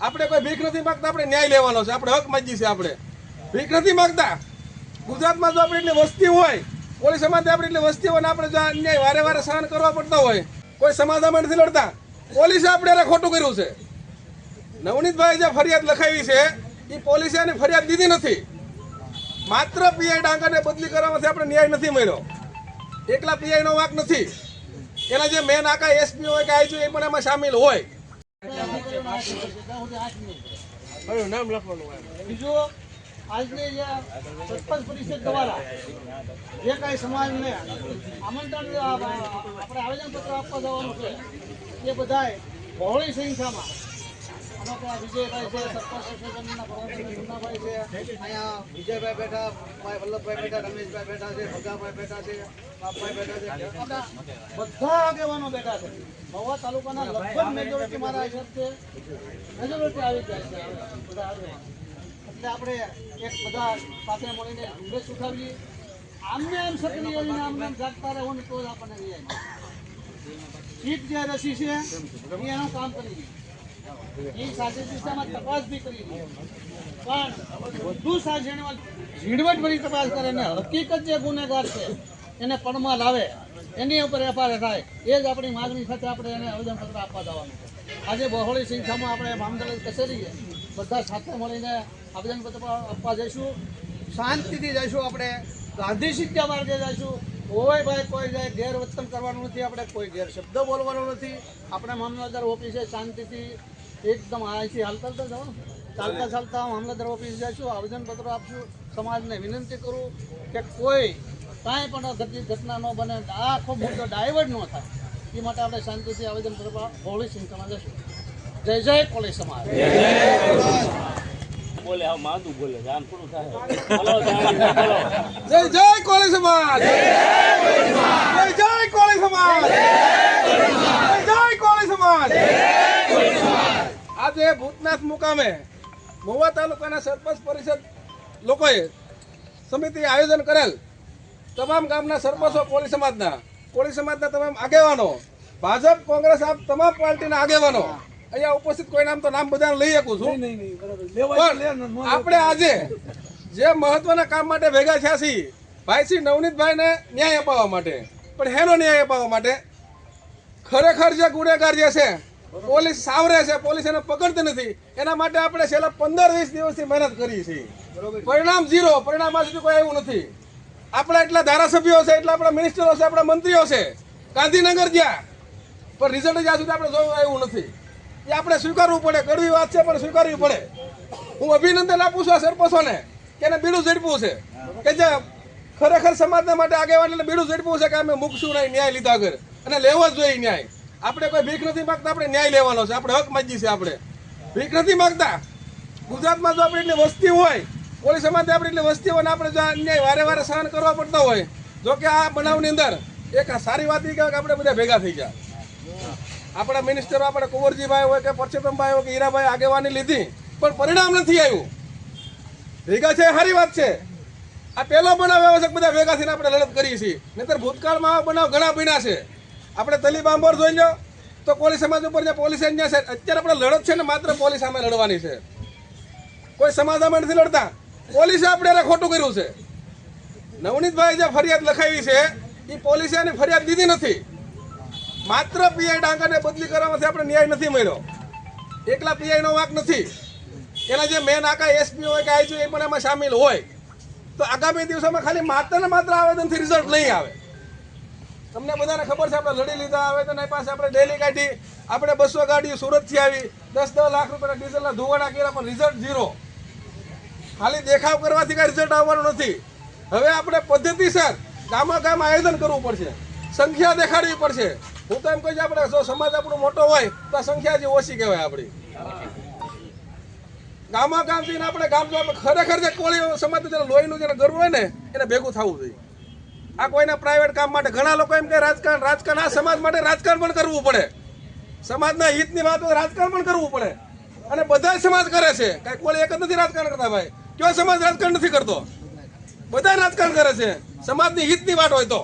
આપણે કોઈ ભીખ નથી માંગતા, આપણે ન્યાય લેવાનો છે, આપણે હક માંગીએ છીએ, આપણે ભીખ નથી માંગતા। ગુજરાતમાં જો આપણે એટલી વસ્તી હોય, પોલીસ સમાજની આપણે એટલી વસ્તી હોય ને આપણે જો અન્યાય વારે વારે સહન કરવા પડતા હોય, કોઈ સમાધાન નથી લડતા, પોલીસે આપણે એને ખોટું કર્યું છે। નવનીતભાઈ જે ફરિયાદ લખાવી છે એ પોલીસે એની ફરિયાદ દીધી નથી, માત્ર પીઆઈ ડાંગરને બદલી કરવામાંથી આપણે ન્યાય નથી મળ્યો। એકલા પીઆઈનો વાંક નથી, એના જે મેન આકા એસપી હોય કે આઈજી એ પણ એમાં સામેલ હોય। નામ લખવાનું હોય। બીજું આજની જે સરપંચ પરિષદ દ્વારા જે કાંઈ સમાજને આમંત્રણ આપણે આવેદનપત્ર આપવા જવાનું છે એ બધાએ બહોળી સંખ્યામાં વિજયભાઈ છે, સરપંચ એસોસિએશનના પ્રવર્તક મુન્નાભાઈ છે, અહીંયા વિજયભાઈ બેઠા, ભાઈ વલ્લભભાઈ બેઠા, રમેશભાઈ બેઠા છે, ભગાભાઈ બેઠા છે, બાપભાઈ બેઠા છે, બધા આગેવાનો બેઠા છે। મહુવા તાલુકાના લગભગ મેજોરિટી મારા હિસાબથી મેજોરિટી આવી જાય છે બધા આગેવાનો। એટલે આપણે એક બધા સાથે મળીને ઝુંબેશ ઉઠાવીએ, આમને આમ સક્રિય રહીને આમને આમ જાગતા રહેવું તો જ આપણને ન્યાય સીટ જે રસી છે એનું કામ કરી એ સાચી દિશામાં તપાસ બી કરી પણ વધુ ઝીણવટભરી તપાસ કરે ને હકીકત જે ગુનેગાર છે એને પણમાં લાવે, એની ઉપર એફઆઈઆર થાય, એ જ આપણી માગણી સાથે આપણે એને આવેદનપત્ર આપવા જવાનું છે। આજે બહોળી સંખ્યામાં આપણે મામલતદાર કચેરીએ બધા સાથે મળીને આવેદનપત્ર આપવા જઈશું, શાંતિથી જઈશું, આપણે ગાંધી શિક્ષા માર્ગે જઈશું। કોઈ ભાઈ કોઈ જાય ગેરવર્તન કરવાનું નથી, આપણે કોઈ ગેર શબ્દ બોલવાનો નથી, આપણે મામલતદાર ઓફિસે શાંતિથી એકદમ અહીંથી હાલતા જવાનું, ચાલતા ચાલતા મામલતદાર ઓફિસે જઈશું, આવેદનપત્રો આપશું। સમાજને વિનંતી કરું કે કોઈ કાંઈ પણ ઘટના ન બને, આખો મુદ્દો ડાયવર્ટ ન થાય એ માટે આપણે શાંતિથી આવેદનપત્ર બહોળી સંખ્યામાં જઈશું। જય જય કોળી સમાજ। બોલે હા માદુ બોલે આમ થોડું થાય। જય જય કોળી સમાજ, જય જય કોળી સમાજ, જય જય કોળી સમાજ। આજે ભૂતનાથ મુકામે મહુવા તાલુકાના સરપંચ પરિષદ લોકોએ સમિતિ આયોજન કરેલ, તમામ ગામના સરપંચો, કોળી સમાજના તમામ આગેવાનો, ભાજપ કોંગ્રેસ આ તમામ પાર્ટીના આગેવાનો અહીંયા ઉપસ્થિત, કોઈ નામ તો નામ બધાને લઈ શકું છું, પણ આપણે આજે જે મહત્વના કામ માટે ભેગા થયા છીએ ભાઈ શ્રી નવનીતભાઈને ન્યાય અપાવવા માટે, પણ હેનો ન્યાય અપાવવા માટે ખરેખર જે ગુનેગાર જે છે પોલીસ સાવરે છે, પોલીસ એને પકડતી નથી, એના માટે આપણે છેલ્લા 15-20 દિવસથી મહેનત કરી છે, પરિણામ ઝીરો, પરિણામ આ સુધી કોઈ આવ્યું નથી। આપણા એટલા ધારાસભ્યો છે, એટલા આપણા મિનિસ્ટરો છે, આપણા મંત્રીઓ છે, ગાંધીનગર ગયા પણ રિઝલ્ટ જ્યાં સુધી આપણે જોવા આવ્યું નથી, એ આપણે સ્વીકારવું પડે। કડવી વાત છે પણ સ્વીકારવી પડે। હું અભિનંદન આપું છું આ સરપંચોને કે એને બીડું ઝડપ્યું છે, કે જે ખરેખર સમાજના માટે આગેવાન એટલે બીડું ઝડપ્યું છે કે અમે મૂકશું નહીં ન્યાય લીધા વગર, અને લેવો જ જોઈએ ન્યાય। આપણે કોઈ ભીખ નથી માંગતા, આપણે ન્યાય લેવાનો છે, આપણે હક માંગીએ છીએ, આપણે ભીખ નથી માંગતા। ગુજરાતમાં જો આપણે એટલી વસ્તી હોય, પોલીસ સમાજની આપણે એટલી વસ્તી હોય ને આપણે જો અન્યાય વારે વારે સહન કરવા પડતા હોય, જો કે આ બનાવની અંદર એક સારી વાત એ કહેવાય કે આપણે બધા ભેગા થઈ ગયા। આપણા મિનિસ્ટરો, આપણે કુંવરજીભાઈ હોય કે પરસોત્તમભાઈ હોય કે હીરાભાઈ આગેવાની લીધી, પણ પરિણામ નથી આવ્યું। ભેગા છે સારી વાત છે, આ પહેલો બનાવ એવો છે બધા ભેગા થઈને આપણે લડત કરીએ છીએ, નહીંતર ભૂતકાળમાં આવા બનાવ ઘણા બન્યા છે। આપણે તલીબાંભોર જોઈ લો તો કોળી સમાજ ઉપર જે પોલીસ અહીંયા છે, અત્યારે આપણે લડત છે ને માત્ર પોલીસ સામે લડવાની છે, કોઈ સમાજ સામે નથી લડતા, પોલીસે આપણે એને ખોટું કર્યું છે। નવનીતભાઈ જે ફરિયાદ લખાવી છે એ પોલીસે એની ફરિયાદ દીધી નથી, માત્ર પીઆઈ ડાંગરને બદલી કરવામાંથી આપણે ન્યાય નથી મળ્યો। એકલા પીઆઈનો વાંક નથી, એના જે મેન આકા એસપી હોય કે આઈજી એ પણ એમાં સામેલ હોય, તો આગામી દિવસોમાં ખાલી માત્ર ને માત્ર આવેદનથી રિઝલ્ટ નહીં આવે। તમને બધાને ખબર છે, આપણે લડી લીધા આવેદન પાસે, આપણે ડેલી કાઢી, આપણે 200 ગાડીઓ સુરતથી આવી, 10-10 લાખ રૂપિયાના ડીઝલના ધુવાડા કર્યા, પણ રિઝલ્ટ ઝીરો। ખાલી દેખાવ કરવાથી કાંઈ રિઝલ્ટ આવવાનું નથી। હવે આપણે પદ્ધતિસર ગામમાં ગામ આયોજન કરવું પડશે, સંખ્યા દેખાડવી પડશે। હું તો એમ કહું છું આપણે જો સમાજ આપણો મોટો હોય તો આ સંખ્યા જે ઓછી કહેવાય આપણી। ગામમાં ગામ જઈને આપણે ગામ જો ખરેખર જે કોળી સમાજ લોહીનું જેને ગર્વ હોય ને એને ભેગું થવું જોઈએ। આ કોઈના પ્રાઇવેટ કામ માટે ઘણા લોકો એમ કે રાજકારણ આ સમાજ માટે રાજકારણ પણ કરવું પડે, સમાજના હિતની વાત રાજકારણ પણ કરવું પડે, અને બધા સમાજ કરે છે, કઈ કોઈ એક જ નથી રાજકારણ કરતા ભાઈ। કયો સમાજ રાજકારણ નથી કરતો? બધા રાજકારણ કરે છે, સમાજની હિતની વાત હોય તો।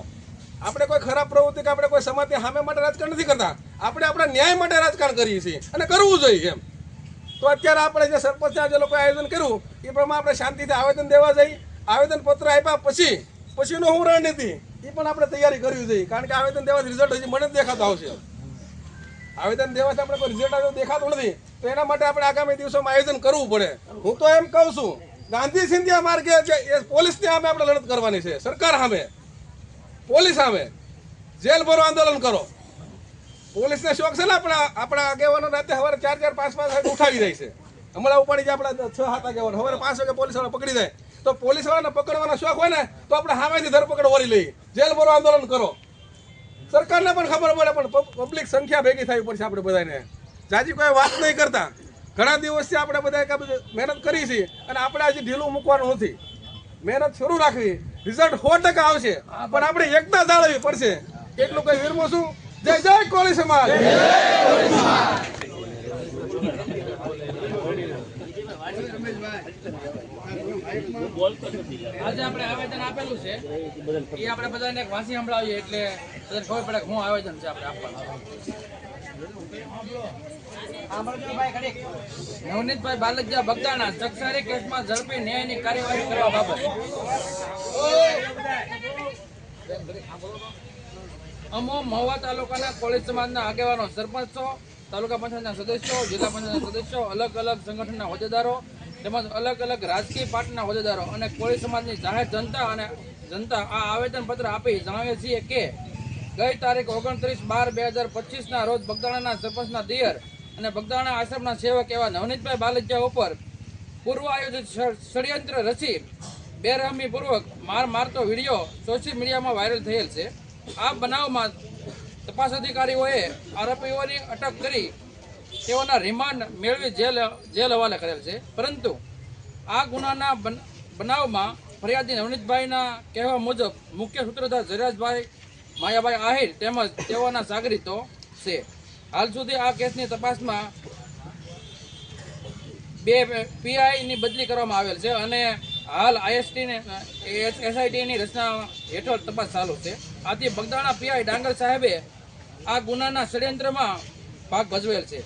આપણે કોઈ ખરાબ પ્રવૃત્તિ કે આપણે કોઈ સમાજની સામે માટે રાજકારણ નથી કરતા, આપણે આપણા ન્યાય માટે રાજકારણ કરીએ છીએ અને કરવું જોઈએ એમ। તો અત્યારે આપણે જે સરપંચના જે લોકોએ આયોજન કર્યું એ પ્રમાણે આપણે શાંતિથી આવેદન દેવા જઈ આવેદન પત્ર આપ્યા પછીનો હું રણનીતિ એ પણ આપણે તૈયારી કરવી જોઈએ, કારણ કે આવેદન દેવાથી રિઝલ્ટ હજી મને જ દેખાતો આવશે. આવેદન દેવાથી આપણે કોઈ રિઝલ્ટ દેખાતું નથી, તો એના માટે આપણે આગામી દિવસોમાં આયોજન કરવું પડે. હું તો એમ કહું છું, ગાંધી સિંધિયા માર્ગે એ પોલીસની સામે આપણે લડત કરવાની છે, સરકાર સામે, પોલીસ સામે. જેલ ભરો, આંદોલન કરો. પોલીસને શોખ છે ને આપણા આગેવાનો રાતે સવારે 4-4, 5-5 વાગે ઉઠાવી જાય છે. હમણાં ઉપાડી જાય આપણા 6-7 આગેવાનો, સવારે 5 વાગે પોલીસ વાળા પકડી જાય. તો પોલીસ વાળાને પકડવાનો શોખ હોય ને તો આપણે સામેથી ધરપકડ વળી લઈએ, જેલ ભરો, આંદોલન કરો. સરકારને પણ ખબર પડે, પણ પબ્લિક સંખ્યા ભેગી થવી પડશે. આપણે બધાને જાજી કોઈ વાત નહીં કરતા. ઘણા દિવસથી આપણે બધા મહેનત કરી છે અને આપણે હજી ઢીલું મૂકવાનું નથી. મહેનત શરૂ રાખવી, રિઝલ્ટ 100% આવશે, પણ આપણે એકતા જાળવવી પડશે. એટલું કઈ વીરમો છું. જય જય કોળી સમાજ. આજે આપણે આવેદન આપેલું છે એ આપણે બધાને એક વાંચી સંભળાવીએ એટલે બધાને ખબર પડે કે શું આવેદન છે આપણે આપવાનું. નવનીતભાઈ બાલજીયા બગદાણા ચકસારી કેસમાં ઝડપી ન્યાયની કાર્યવાહી કરવા બાબત અમો મહુવા તાલુકાના કોળી સમાજના આગેવાનો, સરપંચો, તાલુકા પંચાયતના સદસ્યો, જિલ્લા પંચાયતના સદસ્યો, અલગ અલગ સંગઠનના હોદ્દેદારો તેમજ અલગ અલગ રાજકીય પાર્ટીના હોદ્દેદારો અને કોળી સમાજની જાહેર જનતા આ આવેદનપત્ર આપી જણાવે છે કે ગઈ તારીખ 29/12/2025 રોજ બગદાણાના સરપંચના દિયર અને બગદાણા આશ્રમના સેવક એવા નવનીતભાઈ બાલજીયા ઉપર પૂર્વ આયોજિત ષડયંત્ર રચી બેરહમીપૂર્વક મારતો વિડીયો સોશિયલ મીડિયામાં વાયરલ થયેલ છે. આ બનાવમાં તપાસ અધિકારીઓએ આરોપીઓની અટક કરી તેઓના રિમાન્ડ મેળવી જેલ હવાલે કરેલ છે. પરંતુ આ ગુનાના બનાવમાં ફરિયાદી નવનીતભાઈના કહેવા મુજબ મુખ્ય સૂત્રધાર જયરાજભાઈ માયાભાઈ આહિર તેમજ તેઓના સાગરીતો છે. હાલ સુધી આ કેસની તપાસમાં 2 પીઆઈની બદલી કરવામાં આવેલ છે અને હાલ એસઆઈટીની રચના હેઠળ તપાસ ચાલુ છે. આથી બગદાણા પીઆઈ ડાંગર સાહેબે આ ગુનાના ષડયંત્રમાં ભાગ ભજવેલ છે.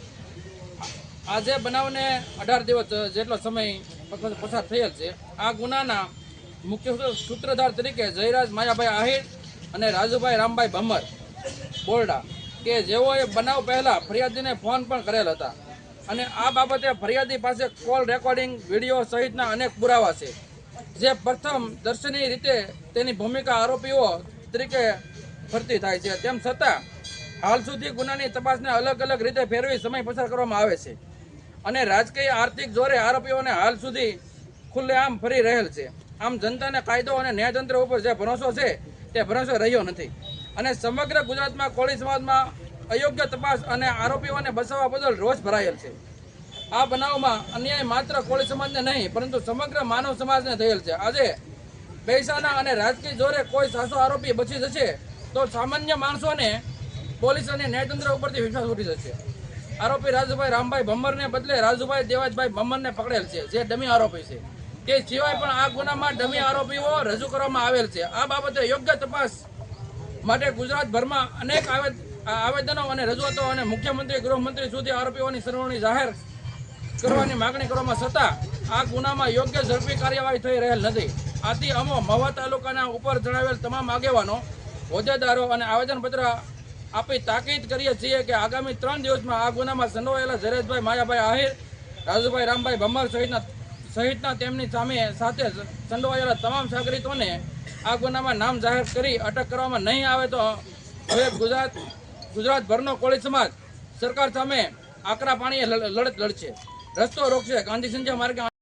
આજે બનાવને 18 દિવસ જેટલો સમય પસાર થયેલ છે. આ ગુનાના મુખ્ય સૂત્રધાર તરીકે જયરાજ માયાભાઈ આહિર અને રાજુભાઈ રામભાઈ ભમર બોરડા કે જેઓએ બનાવ પહેલા ફરિયાદીને ફોન પણ કરેલ હતા અને આ બાબતે ફરિયાદી પાસે કોલ રેકોર્ડિંગ, વિડીયો સહિતના અનેક પુરાવા છે, જે પ્રથમ દર્શનીય રીતે તેની ભૂમિકા આરોપીઓ તરીકે ફરતી થાય છે. તેમ છતાં હાલ સુધી ગુનાની તપાસને અલગ અલગ રીતે ફેરવી સમય પસાર કરવામાં આવે છે અને રાજકીય આર્થિક જોરે આરોપીઓને હાલ સુધી ખુલ્લેઆમ ફરી રહેલ છે. આમ જનતાને કાયદો અને ન્યાયતંત્ર ઉપર જે ભરોસો છે તે ભરોસો રહ્યો નથી અને સમગ્ર ગુજરાતમાં કોળી સમાજમાં અયોગ્ય તપાસ અને આરોપીઓને બચાવવા બદલ રોષ ભરાયેલ છે. આ બનાવમાં અન્યાય માત્ર કોળી સમાજને નહીં પરંતુ સમગ્ર માનવ સમાજને થયેલ છે. આજે પૈસાના અને રાજકીય જોરે કોઈ સાસો આરોપી બચી જશે તો સામાન્ય માણસોને પોલીસ અને ન્યાયતંત્ર ઉપરથી વિશ્વાસ ઉઠી જશે. આરોપી રાજુભાઈ રામભાઈ ભમરને બદલે રાજુભાઈ દેવાજભાઈ ભમરને પકડેલ છે, જે ડમી આરોપી છે. તે સિવાય પણ આ ગુનામાં ડમી આરોપીઓ રજૂ કરવામાં આવેલ છે. આ બાબતે યોગ્ય તપાસ માટે ગુજરાતભરમાં અનેક આવેદનો અને રજૂઆતો અને મુખ્યમંત્રી, ગૃહમંત્રી સુધી આરોપીઓની સરખામણી જાહેર કરવાની માગણી કરવામાં છતાં આ ગુનામાં યોગ્ય ઝડપી કાર્યવાહી થઈ રહેલ નથી. આથી અમો મહુવા તાલુકાના ઉપર જણાવેલ તમામ આગેવાનો, હોદ્દેદારો અને આવેદનપત્ર આપી તાકીદ કરીએ છીએ કે આગામી 3 દિવસમાં આ ગુનામાં સંડોવાયેલા જયરાજભાઈ માયાભાઈ આહિર, રાજુભાઈ રામભાઈ ભમર સહિતના તેમની સાથે સંડોવાયેલા તમામ સાગરીતોને આ ગુનામાં નામ જાહેર કરી અટક કરવામાં નહીં આવે તો હવે ગુજરાતભરનો કોળી સમાજ સરકાર સામે આકરા પાણીએ લડત લડશે, રસ્તો રોકશે. ગાંધી સિંધિયા માર્ગે